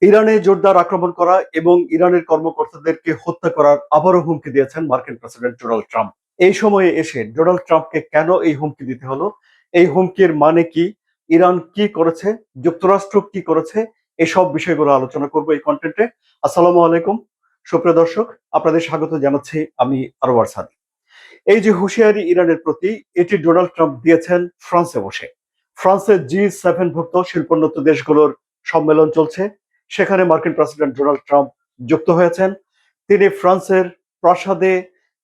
ইরানে জোরদার আক্রমণ করা এবং ইরানের কর্মকর্তাদেরকে হত্যা করার আবারও হুমকি দিয়েছেন মার্কিন প্রেসিডেন্ট ডোনাল্ড ট্রাম্প। এই সময়ে এসে ডোনাল্ড ট্রাম্পকে কেন এই হুমকি দিতে হলো, এই হুমকির মানে কি, ইরান কি করেছে, যুক্তরাষ্ট্র কি করেছে, এসব বিষয়গুলো আলোচনা করব এই কন্টেন্টে। আসসালামু আলাইকুম সুপ্রিয় দর্শক, আপনাদের স্বাগত জানাচ্ছি আমি আরওয়ার সাদি। এই যে হুঁশিয়ারি ইরানের প্রতি, এটি ডোনাল্ড ট্রাম্প দিয়েছেন ফ্রান্সে বসে। ফ্রান্সের G7 ভুক্ত শিল্পোন্নত দেশগুলোর সম্মেলন চলছে, সেখানে মার্কিন প্রেসিডেন্ট ডোনাল্ড ট্রাম্প যুক্ত হয়েছেন। তিনি ফ্রান্সের প্রাসাদে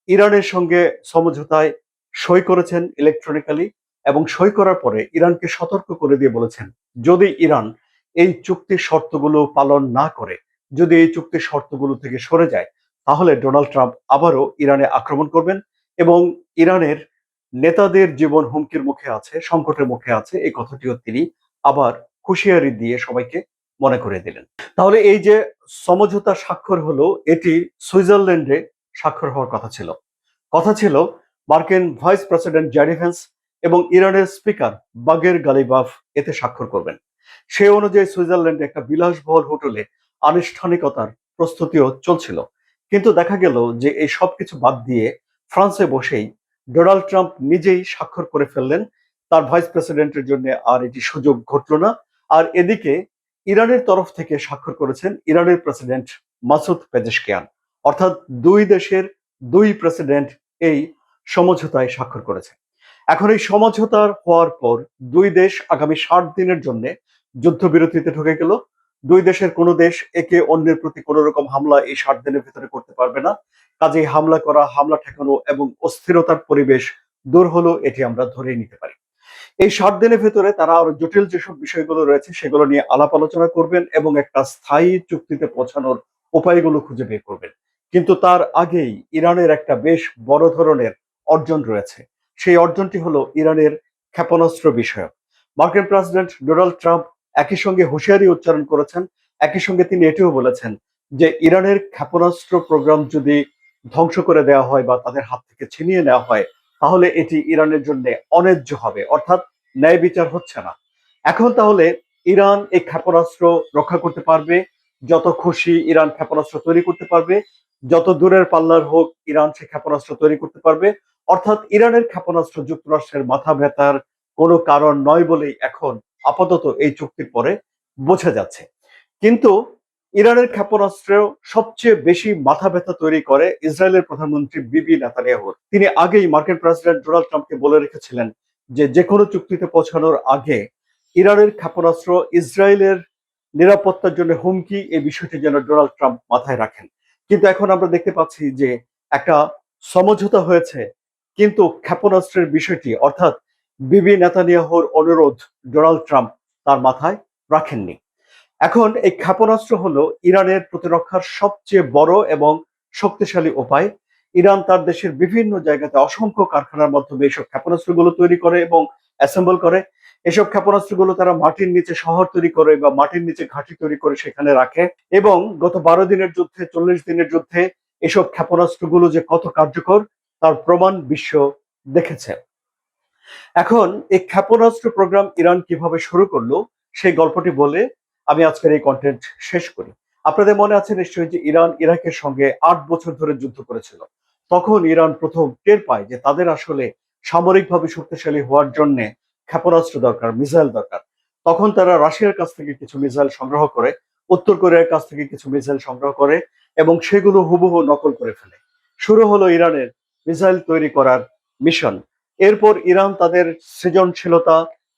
ইরানের সঙ্গে সমঝোতায় সই করেছেন ইলেকট্রনিক্যালি, এবং সই করার পরে ইরানকে সতর্ক করে দিয়ে বলেছেন, যদি ইরান এই চুক্তির শর্তগুলো পালন না করে, যদি এই চুক্তির শর্তগুলো থেকে সরে যায়, তাহলে ডোনাল্ড ট্রাম্প আবারও ইরানে আক্রমণ করবেন এবং ইরানের নেতাদের জীবন হুমকির মুখে আছে, সংকটের মুখে আছে, এই কথাটিও তিনি আবার হুঁশিয়ারি দিয়ে সবাইকে মনে করে দিলেন। তাহলে এই যে সমঝোতা স্বাক্ষর হলো, এটি সুইজারল্যান্ডে স্বাক্ষর হওয়ার কথা ছিল মার্কিন ভাইস প্রেসিডেন্ট জেডি ভ্যান্স এবং ইরানের স্পিকার বাগের গালিবাফ এতে স্বাক্ষর করবেন। সে অনুযায়ী সুইজারল্যান্ডে একটা বিলাসবহুল হোটেলে আনুষ্ঠানিকতার প্রস্তুতিও চলছিল। কিন্তু দেখা গেল যে এই সবকিছু বাদ দিয়ে ফ্রান্সে বসেই ডোনাল্ড ট্রাম্প নিজেই স্বাক্ষর করে ফেললেন। তার ভাইস প্রেসিডেন্টের জন্য আর এটি সুযোগ ঘটল না। আর এদিকে ইরানের তরফ থেকে স্বাক্ষর করেছেন ইরানের প্রেসিডেন্ট মাসুদ পেজেশকিয়ান। অর্থাৎ দুই দেশের দুই প্রেসিডেন্ট এই সমঝোতায় স্বাক্ষর করেছে। এখন এই সমঝোতার হওয়ার পর দুই দেশ আগামী 60 দিনের জন্য যুদ্ধবিরতিতে ঢুকে গেল। দুই দেশের কোনো দেশ একে অন্যের প্রতি কোনো রকম হামলা এই 60 দিনের ভিতরে করতে পারবে না। কাজেই হামলা করা, হামলা ঠেকানো এবং অস্থিরতার পরিবেশ দূর হলো, এটি আমরা ধরেই নিতে পারি। এই 60 দিনের ভেতরে তারা আরো জটিল যেসব বিষয়গুলো রয়েছে সেগুলো নিয়ে আলাপ আলোচনা করবেন এবং একটা স্থায়ী চুক্তিতে পৌঁছানোর উপায়গুলো খুঁজে বের করবেন। কিন্তু তার আগেই ইরানের একটা বেশ বড় ধরনের অর্জন রয়েছে। সেই অর্জনটি হলো ইরানের ক্ষেপণাস্ত্র বিষয়ক। মার্কিন প্রেসিডেন্ট ডোনাল্ড ট্রাম্প একই সঙ্গে হুঁশিয়ারি উচ্চারণ করেছেন, একই সঙ্গে তিনি এটিও বলেছেন যে ইরানের ক্ষেপণাস্ত্র প্রোগ্রাম যদি ধ্বংস করে দেওয়া হয় বা তাদের হাত থেকে ছিনিয়ে নেওয়া হয়, তাহলে এটি ইরানের জন্য অন্যায্য হবে, অর্থাৎ ন্যায় বিচার হচ্ছে না। এখন তাহলে ইরান এই ক্ষেপণাস্ত্র রক্ষা করতে পারবে, যত খুশি ইরান ক্ষেপণাস্ত্র তৈরি করতে পারবে, যত দূরের পাল্লার হোক ইরান সে ক্ষেপণাস্ত্র তৈরি করতে পারবে। অর্থাৎ ইরানের ক্ষেপণাস্ত্র যুক্তরাষ্ট্রের মাথা ব্যথার কোনো কারণ নয় বলেই এখন আপাতত এই চুক্তির পরে বোঝা যাচ্ছে। কিন্তু ইরানের ক্ষেপণাস্ত্র সবচেয়ে বেশি মাথা ব্যথা তৈরি করে ইসরায়েলের প্রধানমন্ত্রী বিবি নেতানিয়াহুর। তিনি আগেই মার্কিন প্রেসিডেন্ট ডোনাল্ড ট্রাম্পকে বলে রেখেছিলেন যে যে কোনো চুক্তিতে পৌঁছানোর আগে ইরানের ক্ষেপণাস্ত্র ইসরায়েলের নিরাপত্তার জন্য হুমকি, এই বিষয়টি যেন ডোনাল্ড ট্রাম্প মাথায় রাখেন। কিন্তু এখন আমরা দেখতে পাচ্ছি যে একটা সমঝোতা হয়েছে, কিন্তু ক্ষেপণাস্ত্রের বিষয়টি অর্থাৎ বিবি নেতানিয়াহুর অনুরোধ ডোনাল্ড ট্রাম্প তার মাথায় রাখেননি। এখন এই ক্ষেপণাস্ত্র হলো ইরানের প্রতিরক্ষার সবচেয়ে বড় এবং শক্তিশালী উপায়। ইরান তার দেশের বিভিন্ন জায়গাতে অসংখ্য কারখানার মাধ্যমে এইসব ক্ষেপণাস্ত্রগুলো তৈরি করে এবং অ্যাসেম্বল করে। এসব ক্ষেপণাস্ত্রগুলো তারা মাটির নিচে শহর তৈরি করে বা মাটির নিচে ঘাঁটি তৈরি করে সেখানে রাখে। এবং গত 12 দিনের যুদ্ধে, 40 দিনের যুদ্ধে এসব ক্ষেপণাস্ত্রগুলো যে কত কার্যকর তার প্রমাণ বিশ্ব দেখেছে। এখন এই ক্ষেপণাস্ত্র প্রোগ্রাম ইরান কিভাবে শুরু করলো সেই গল্পটি বলে আমি আজকের এই কন্টেন্ট শেষ করি। আপনাদের মনে আছে নিশ্চয়ই যে ইরান ইরাকের সঙ্গে 8 বছর ধরে যুদ্ধ করেছিল। তখন ইরান প্রথম টের পায় যে তাদের আসলে সামরিকভাবে শক্তিশালী হওয়ার জন্য ক্ষেপণাস্ত্র দরকার, মিসাইল দরকার। তখন তারা রাশিয়ার কাছ থেকে কিছু মিসাইল সংগ্রহ করে, উত্তর কোরিয়ার কাছ থেকে কিছু মিসাইল সংগ্রহ করে এবং সেগুলো হুবহু নকল করে ফেলে। শুরু হলো ইরানের মিসাইল তৈরি করার মিশন। এরপর ইরান তাদের সৃজনশীলতা,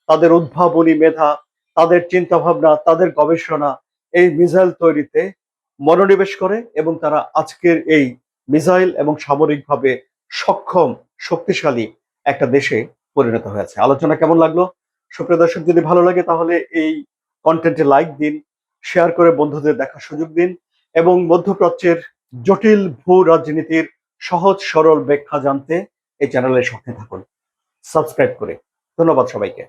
তাদের উদ্ভাবনী মেধা, তাদের চিন্তা ভাবনা, তাদের গবেষণা এই মিসাইল তৈরিতে মনোনিবেশ করে এবং তারা আজকের এই মিসাইল এবং সামরিকভাবে সক্ষম, শক্তিশালী একটা দেশে পরিণত হয়েছে। আলোচনা কেমন লাগলো? সুপ্রিয় দর্শক, যদি ভালো লাগে তাহলে এই কন্টেন্টে লাইক দিন, শেয়ার করে বন্ধুদের দেখার সুযোগ দিন এবং মধ্যপ্রাচ্যের জটিল ভূ রাজনীতির সহজ সরল ব্যাখ্যা জানতে এই চ্যানেলের সঙ্গে থাকুন সাবস্ক্রাইব করে। ধন্যবাদ সবাইকে।